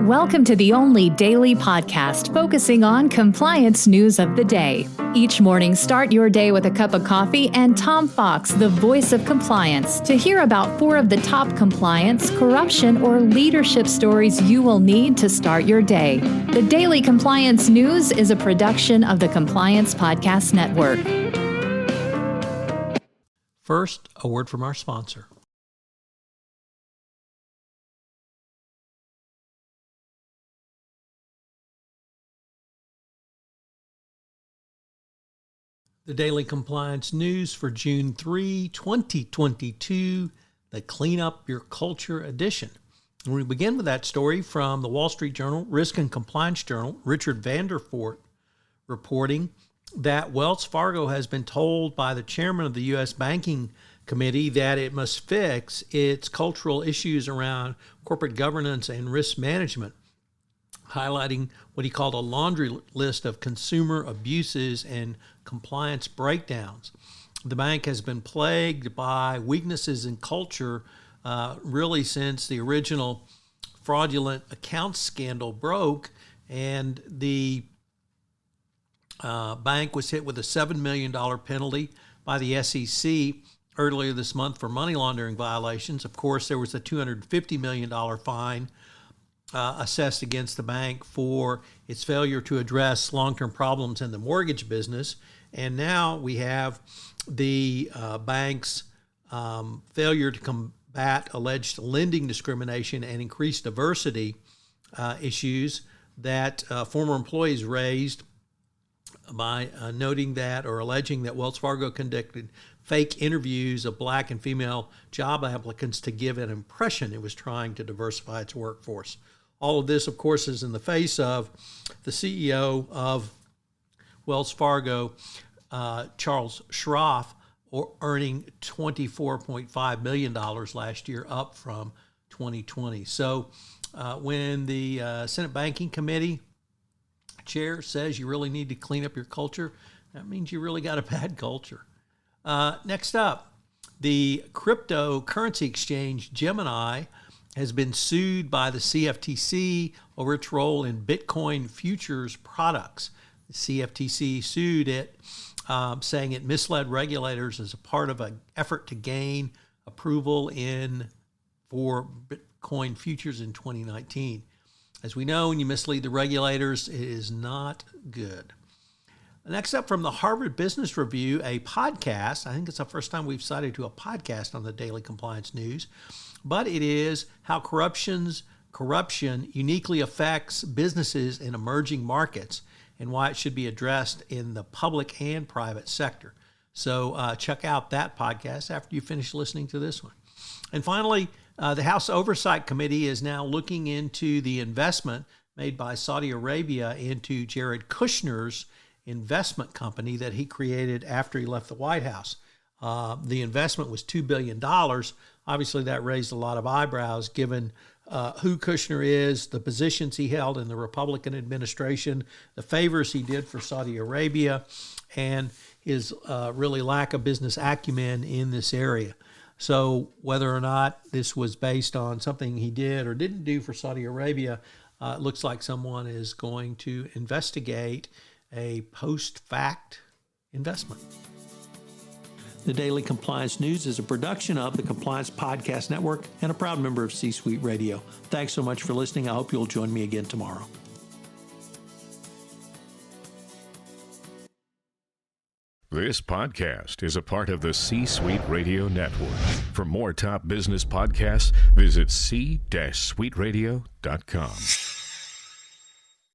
Welcome to the only daily podcast focusing on compliance news of the day. Each morning, start your day with a cup of coffee and Tom Fox, the voice of compliance, to hear about 4 of the top compliance, corruption, or leadership stories you will need to start your day. The Daily Compliance News is a production of the Compliance Podcast Network. First, a word from our sponsor. The Daily Compliance News for June 3, 2022, the Clean Up Your Culture edition. And we begin with that story from the Wall Street Journal, Risk and Compliance Journal, Richard Vanderfort reporting that Wells Fargo has been told by the chairman of the U.S. Banking Committee that it must fix its cultural issues around corporate governance and risk management, highlighting what he called a laundry list of consumer abuses and compliance breakdowns. The bank has been plagued by weaknesses in culture really since the original fraudulent account scandal broke, and the bank was hit with a $7 million penalty by the SEC earlier this month for money laundering violations. Of course, there was a $250 million fine assessed against the bank for its failure to address long-term problems in the mortgage business. And now we have the bank's failure to combat alleged lending discrimination and increased diversity issues that former employees raised by noting that or alleging that Wells Fargo conducted fake interviews of black and female job applicants to give an impression it was trying to diversify its workforce. All of this, of course, is in the face of the CEO of Wells Fargo, Charles Schroff, earning $24.5 million last year, up from 2020. So when the Senate Banking Committee chair says you really need to clean up your culture, that means you really got a bad culture. Next up, the cryptocurrency exchange Gemini has been sued by the CFTC over its role in Bitcoin futures products. The CFTC sued it, saying it misled regulators as a part of an effort to gain approval for Bitcoin futures in 2019. As we know, when you mislead the regulators, it is not good. Next up, from the Harvard Business Review, a podcast. I think it's the first time we've cited to a podcast on the Daily Compliance News, but it is how corruption uniquely affects businesses in emerging markets and why it should be addressed in the public and private sector. So check out that podcast after you finish listening to this one. And finally, the House Oversight Committee is now looking into the investment made by Saudi Arabia into Jared Kushner's investment company that he created after he left the White House. The investment was $2 billion. Obviously, that raised a lot of eyebrows given who Kushner is, the positions he held in the Republican administration, the favors he did for Saudi Arabia, and his really lack of business acumen in this area. So whether or not this was based on something he did or didn't do for Saudi Arabia, it looks like someone is going to investigate a post-fact investment. The Daily Compliance News is a production of the Compliance Podcast Network and a proud member of C-Suite Radio. Thanks so much for listening. I hope you'll join me again tomorrow. This podcast is a part of the C-Suite Radio Network. For more top business podcasts, visit c-suiteradio.com.